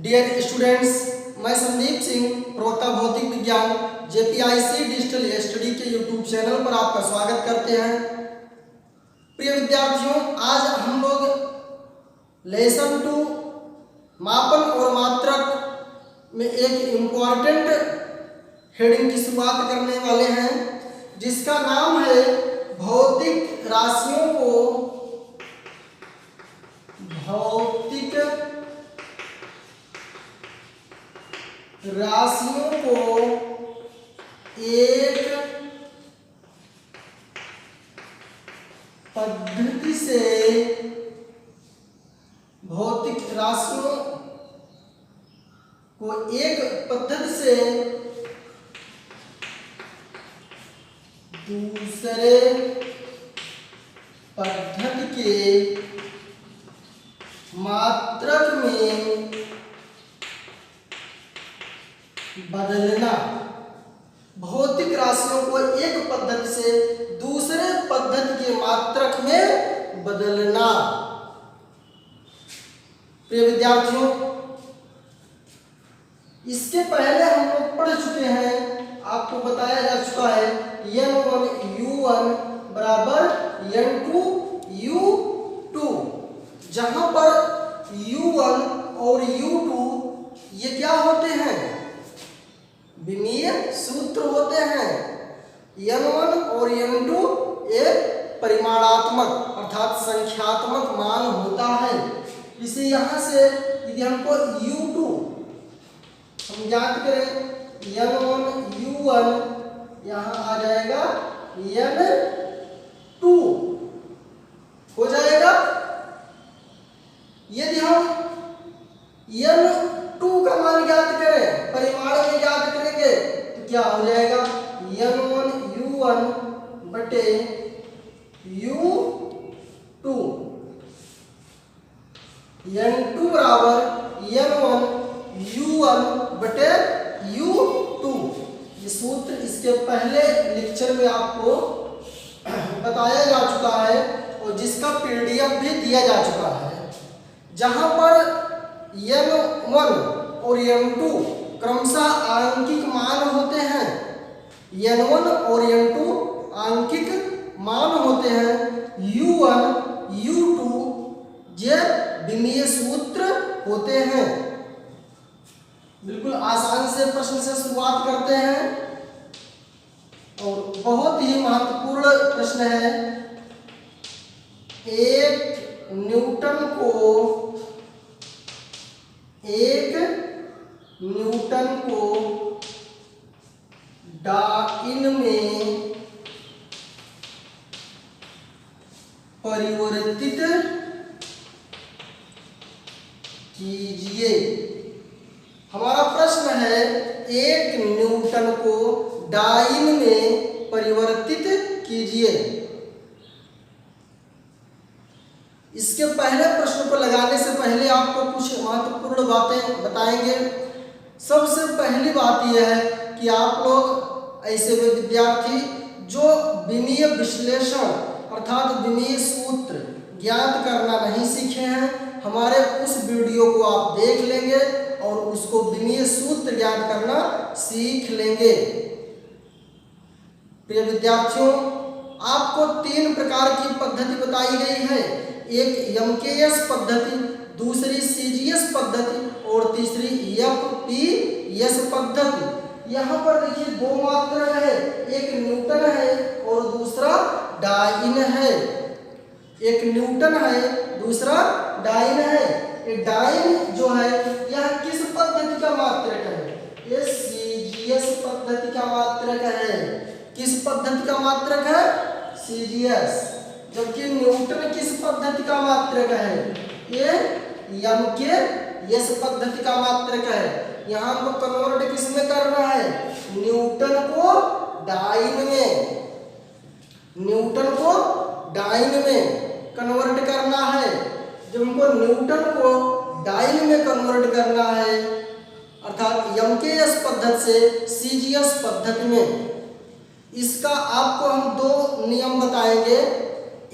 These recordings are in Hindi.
डियर स्टूडेंट्स, मैं संदीप सिंह, प्रवक्ता भौतिक विज्ञान जेपीआईसी डिजिटल स्टडी के यूट्यूब चैनल पर आपका स्वागत करते हैं। प्रिय विद्यार्थियों, आज हम लोग लेसन 2 मापन और मात्रक में एक इम्पॉर्टेंट हेडिंग की शुरुआत करने वाले हैं, जिसका नाम है भौतिक राशियों को एक पद्धति से दूसरे पद्धति के मात्रक में बदलना। भौतिक राशियों को एक पद्धति से दूसरे पद्धति के मात्रक में बदलना। प्रिय विद्यार्थियों, इसके पहले हम लोग पढ़ चुके हैं, आपको बताया जा चुका है n1 u1 बराबर n2 u2, जहां पर u1 और u2 ये क्या होते हैं? विमीय सूत्र होते हैं। n1 और n2 एक परिमाणात्मक अर्थात संख्यात्मक मान होता है। इसे यहाँ से यदि हमको u2 हम ज्ञात करें, n1 u1 यहाँ आ जाएगा n2 हो जाएगा। यदि हम n2 का मान ज्ञात करें, परिमाण में ज्ञात करेंगे, तो क्या हो जाएगा? n1 u1 बटे u2, n2 बराबर n1 u1 बटे u2। ये सूत्र इसके पहले लेक्चर में आपको बताया जा चुका है और जिसका पीडीएफ भी दिया जा चुका है, जहां पर n1 और n2 क्रमशः आंकिक मान होते हैं। n1 और n2 आंकिक मान होते हैं। u1 u2 ये विमीय सूत्र होते हैं। बिल्कुल आसान से प्रश्न से शुरुआत करते हैं और बहुत ही महत्वपूर्ण प्रश्न है। एक न्यूटन को डाइन में परिवर्तित कीजिए। हमारा प्रश्न है, एक न्यूटन को डाइन में परिवर्तित कीजिए। इसके पहले प्रश्न को लगाने से पहले आपको कुछ महत्वपूर्ण बातें बताएंगे। सबसे पहली बात यह है कि आप लोग ऐसे विद्यार्थी जो विमीय विश्लेषण अर्थात विमीय सूत्र ज्ञात करना नहीं सीखे हैं, हमारे उस वीडियो को आप देख लेंगे और उसको विमीय सूत्र ज्ञात करना सीख लेंगे। प्रिय विद्यार्थियों, आपको 3 प्रकार की पद्धति बताई गई है। एक एमकेएस पद्धति, दूसरी सीजीएस पद्धति और तीसरी एफपीएस पद्धति। यहाँ पर देखिए 2 मात्रक है, एक न्यूटन है और दूसरा डाइन है। एक न्यूटन है, दूसरा डाइन है। ये डाइन जो है यह किस पद्धति का मात्रक है? ये सीजीएस पद्धति का मात्रक है। किस पद्धति का मात्रक है? सीजीएस। जबकि न्यूटन किस पद्धति का मात्रक है? ये एमकेएस पद्धति का मात्रक है। यहाँ हमको कन्वर्ट किस में करना है? न्यूटन को डाइन में, न्यूटन को डाइन में कन्वर्ट करना है। जब हमको न्यूटन को डाइन में कन्वर्ट करना है अर्थात एमकेएस पद्धति से सीजीएस पद्धति में, इसका आपको हम 2 नियम बताएंगे।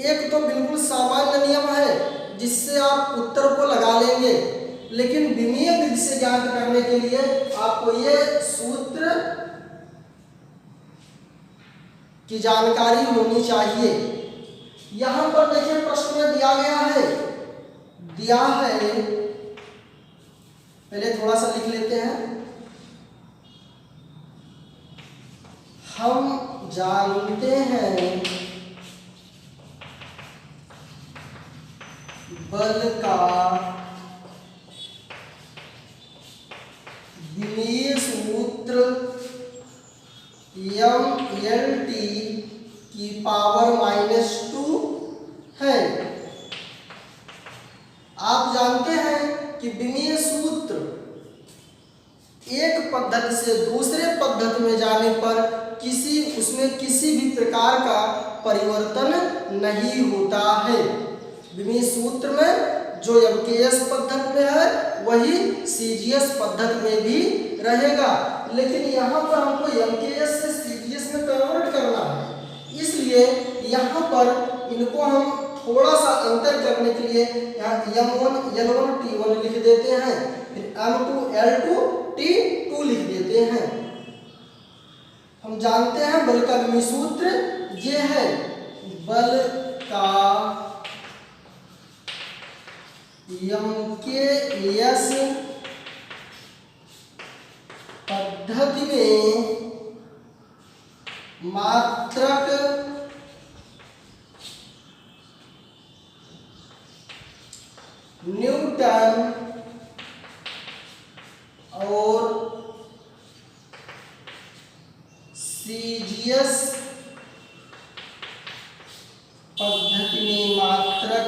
एक तो बिल्कुल सामान्य नियम है जिससे आप उत्तर को लगा लेंगे, लेकिन विमीय विधि से ज्ञात करने के लिए आपको ये सूत्र की जानकारी होनी चाहिए। यहां पर देखिए प्रश्न में दिया गया है, पहले थोड़ा सा लिख लेते हैं। हम जानते हैं बल का विमीय सूत्र mLT की पावर -2 है। आप जानते हैं कि विमीय सूत्र एक पद्धति से दूसरे पद्धति में जाने पर उसमें किसी भी प्रकार का परिवर्तन नहीं होता है। विमीय सूत्र में जो MKS पद्धति में है वही CGS पद्धति में भी रहेगा, लेकिन यहाँ पर हमको MKS से CGS में कन्वर्ट करना है, इसलिए यहाँ पर इनको हम थोड़ा सा अंतर करने के लिए यहाँ M1 L1 T1 लिख देते हैं, फिर M2 L2 T2 लिख देते हैं। हम जानते हैं बल का विमीय सूत्र ये है, बल का MKS पद्धति में मात्रक न्यूटन और CGS पद्धति में मात्रक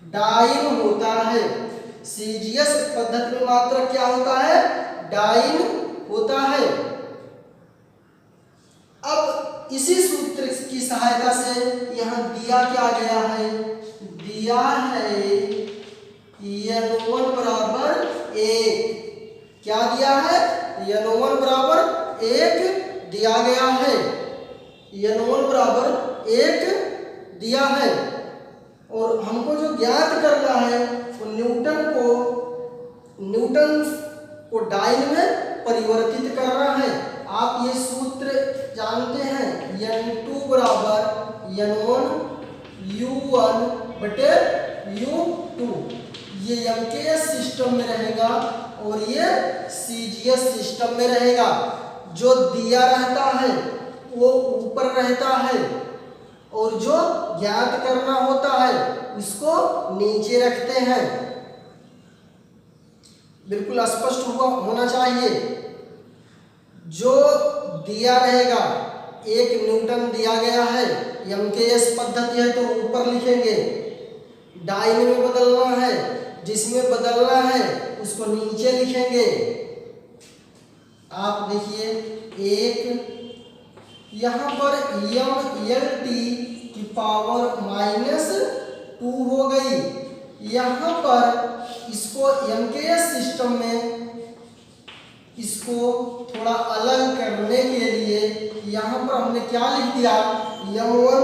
डाइन होता है। CGS पद्धति में मात्रक क्या होता है? डाइन होता है। अब इसी सूत्र की सहायता से यहाँ दिया क्या गया है? दिया है N1 बराबर 1। क्या दिया है? N1 बराबर 1 दिया गया है। N1 बराबर 1 दिया है और हमको जो ज्ञात करना है वो न्यूटन को डाइन में परिवर्तित करना है। आप ये सूत्र जानते हैं, N2 बराबर N1 U1 बटे U2। ये MKS सिस्टम में रहेगा और ये CGS सिस्टम में रहेगा। जो दिया रहता है वो ऊपर रहता है और जो ज्ञात करना होता है उसको नीचे रखते हैं। बिल्कुल स्पष्ट होना चाहिए। जो दिया रहेगा, 1 न्यूटन दिया गया है, MKS पद्धति है तो ऊपर लिखेंगे, डाइन में बदलना है, जिसमें बदलना है उसको नीचे लिखेंगे। आप देखिए 1 यहाँ पर MLT की पावर -2 हो गई। यहाँ पर इसको MKS सिस्टम में इसको थोड़ा अलग करने के लिए यहाँ पर हमने क्या लिख दिया? M1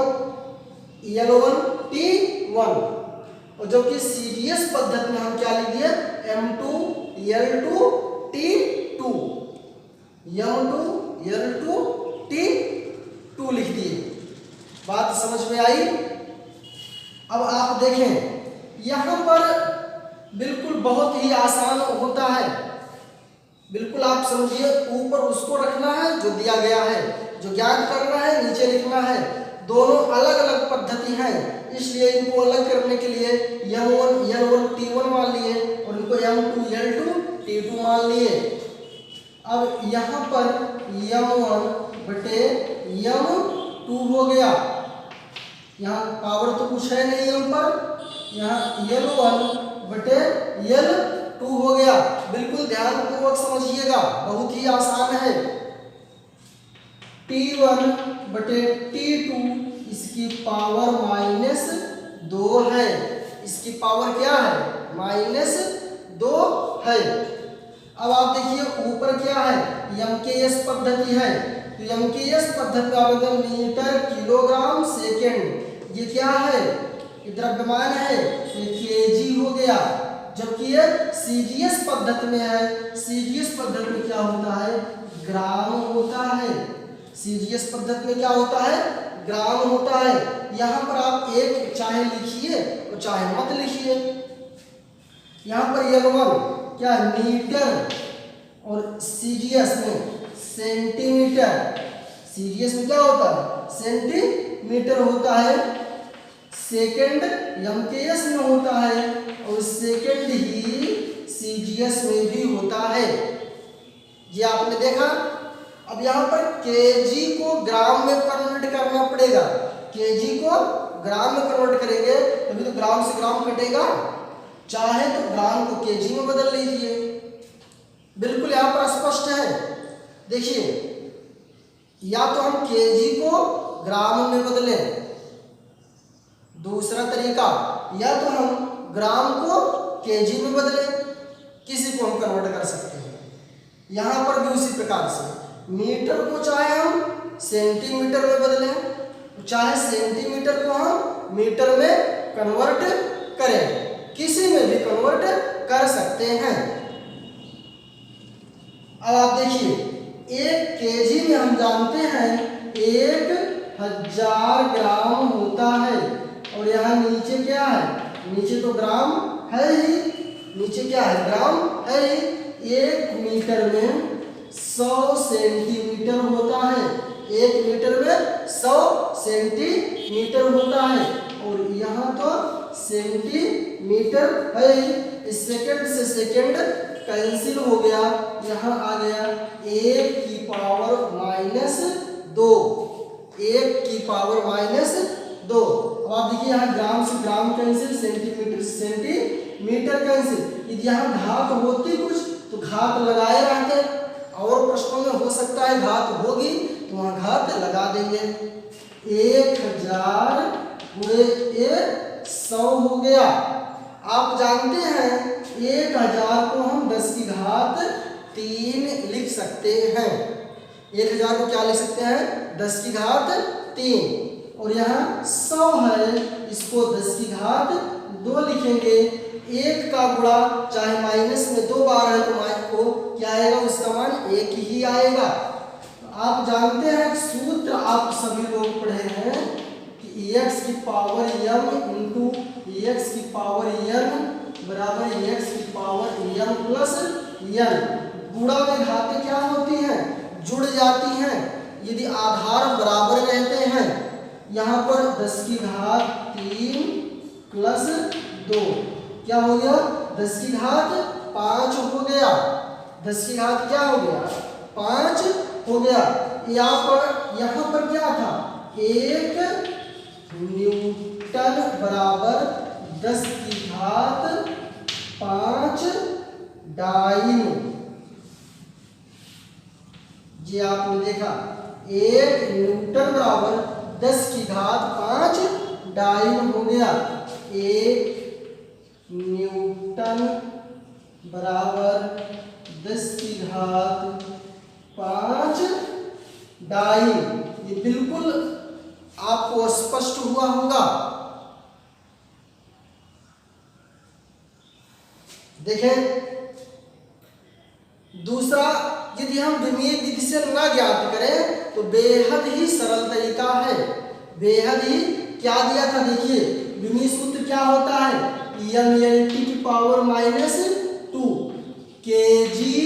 L1 T1, और जबकि CGS पद्धति में हम क्या लिख दिए? M2 L2 T2, M2 L2 T2 लिख दिए। बात समझ में आई? अब आप देखें यहाँ पर बिल्कुल बहुत ही आसान होता है। बिल्कुल आप समझिए, ऊपर उसको रखना है जो दिया गया है, जो ज्ञात करना है नीचे लिखना है। दोनों अलग अलग पद्धति हैं, इसलिए इनको अलग करने के लिए M1 L1 T1 मान लिए और इनको M2 L2 T2 मान लिए। अब यहाँ पर M1 बटे M2 हो गया। यहाँ पावर तो कुछ है नहीं M पर, यहाँ L1 बटे L2 हो गया। बिल्कुल ध्यानपूर्वक समझिएगा, बहुत ही आसान है। T1 बटे T2 इसकी पावर -2 है। इसकी पावर क्या है? -2 है। अब आप देखिए ऊपर क्या है, एमकेएस पद्धति है, तो एमकेएस पद्धति का मतलब मीटर किलोग्राम सेकेंड। ये क्या है, ये द्रव्यमान है, ये केजी हो गया। जबकि ये सीजीएस पद्धति में है, सीजीएस पद्धति में क्या होता है, ग्राम होता है। सीजीएस पद्धति में क्या होता है, ग्राम होता है। यहाँ पर आप एक चाहे लिखिए और चाहे मत लिखिए। यहाँ पर L1 क्या मीटर और सीजीएस में सेंटीमीटर। सीजीएस में क्या होता है, सेंटीमीटर होता है। सेकंड एमकेएस में होता है और सेकंड ही सीजीएस में भी होता है। ये आपने देखा। अब यहाँ पर केजी को ग्राम में कन्वर्ट करना पड़ेगा। केजी को ग्राम में कन्वर्ट करेंगे तभी तो ग्राम से ग्राम कटेगा। चाहे तो ग्राम को केजी में बदल लीजिए, बिल्कुल यहाँ पर स्पष्ट है। देखिए, या तो हम केजी को ग्राम में बदलें, दूसरा तरीका, या तो हम ग्राम को केजी में बदलें, किसी को हम कन्वर्ट कर सकते हैं। यहाँ पर भी उसी प्रकार से मीटर को चाहे हम सेंटीमीटर में बदलें, चाहे सेंटीमीटर को हम मीटर में कन्वर्ट करें, किसी में भी कन्वर्ट कर सकते हैं। अब आप देखिए, एक केजी में हम जानते हैं 1000 ग्राम होता है, और यहाँ नीचे क्या है, नीचे तो ग्राम है ही, नीचे क्या है, ग्राम है ही। 1 मीटर में 100 सेंटीमीटर होता है, 1 मीटर में 100 सेंटीमीटर होता है, और यहाँ तो सेंटीमीटर है ही। सेकंड से सेकंड कैंसिल हो गया, यहाँ आ गया 1 की पावर -2, 1 की पावर -2। अब आप देखिए यहाँ ग्राम से ग्राम कैंसिल, सेंटीमीटर से सेंटीमीटर कैंसिल। यदि यहाँ घात होती कुछ तो घात लगाए रहते, और प्रश्नों में हो सकता है घात होगी तो वहाँ घात लगा देंगे। 1000 × 100 हो गया। आप जानते हैं 1000 को हम 10 की घात 3 लिख सकते हैं। 1000 को क्या लिख सकते हैं, 10 की घात 3, और यहाँ 100 है, इसको 10 की घात 2 लिखेंगे। 1 का गुणा चाहे माइनस में 2 बार है तो को क्या आएगा, उसका मान 1 ही आएगा। आप जानते हैं सूत्र आप सभी लोग पढ़े हैं कि x की पावर m इंटू x की पावर n बराबर x की पावर m प्लस n। गुणा में घातें क्या होती हैं, जुड़ जाती हैं यदि आधार बराबर रहते हैं। यहाँ पर 10 की घात 3 प्लस 2 क्या हो गया, 10 की घात 5 हो गया। 10 की घात क्या हो गया, 5 हो गया। यहाँ पर क्या था, 1 न्यूटन बराबर 10 की घात 5 डाइन। ये आपने देखा, 1 न्यूटन बराबर 10 की घात 5 डाइन हो गया। 1 न्यूटन बराबर 10 की घात 5 डाइन। ये बिल्कुल आपको स्पष्ट हुआ होगा। देखें, दूसरा, यदि हम विमीय विधि से न ज्ञात करें तो बेहद ही सरल तरीका है, बेहद ही। क्या दिया था, देखिए विमीय सूत्र क्या होता है, m/t की पावर -2 केजी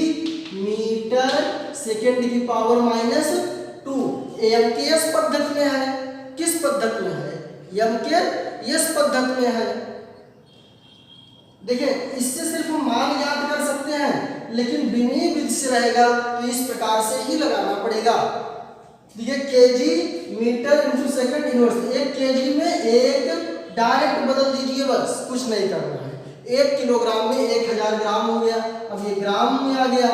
मीटर सेकेंड की पावर -2। एमकेएस पद्धति में है, किस पद्धति में है, एमकेएस पद्धति में है। देखिए, इससे सिर्फ हम मान याद कर सकते हैं, लेकिन विमीय विधि से रहेगा तो इस प्रकार से ही लगाना पड़ेगा। देखिए, kg metre into second inverse, 1 kg में 1 डायरेक्ट बदल दीजिए, बस कुछ नहीं करना है। 1 किलोग्राम में 1000 ग्राम हो गया। अब ये ग्राम में आ गया,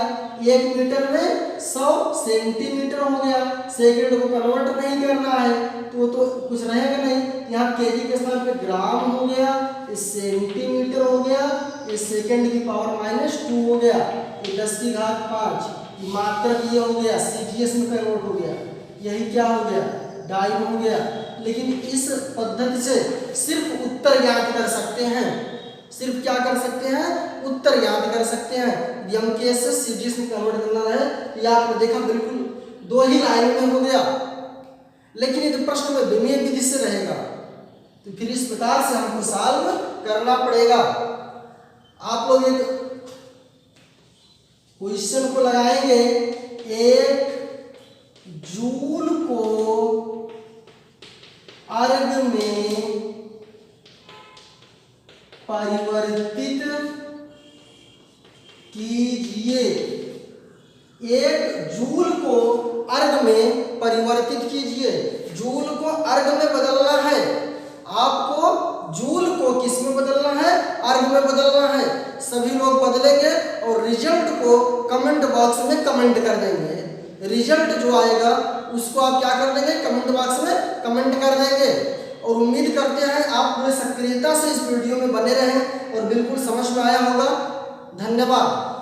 1 मीटर में 100 सेंटीमीटर हो गया। सेकंड को कन्वर्ट नहीं करना है तो कुछ रहेगा नहीं, यहाँ केजी के स्थान पे ग्राम हो गया, ये सेंटीमीटर हो गया, ये सेकंड की पावर -2 हो गया, ये 10 की घात 5, मात्रक ये हो गया, सीजीएस में कन्वर्ट हो गया, यही क्या हो गया, डाइव हो गया। लेकिन इस पद्धति से सिर्फ उत्तर याद कर सकते हैं, सिर्फ क्या कर सकते हैं, उत्तर याद कर सकते हैं। एमकेएस से सीजीएस में कन्वर्ट करना है, ये आपने देखा बिल्कुल 2 ही लाइन में हो गया। लेकिन ये तो प्रश्न में विमेय विधि से रहेगा, तो फिर इस प्रकार से हमको सॉल्व करना पड़ेगा। आप लोग एक क्वेश्चन को लगाएंगे, 1 जूल को अर्ग में परिवर्तित कीजिए। 1 जूल को अर्ग में परिवर्तित कीजिए। जूल को अर्ग में बदलना है, आपको जूल को किस में बदलना है, अर्ग में बदलना है। सभी लोग बदलेंगे और रिजल्ट को कमेंट बॉक्स में कमेंट कर देंगे। रिजल्ट जो आएगा उसको आप क्या कर देंगे, कमेंट बॉक्स में कमेंट कर देंगे। और उम्मीद करते हैं आप पूरे सक्रियता से इस वीडियो में बने रहें और बिल्कुल समझ में आया होगा। धन्यवाद।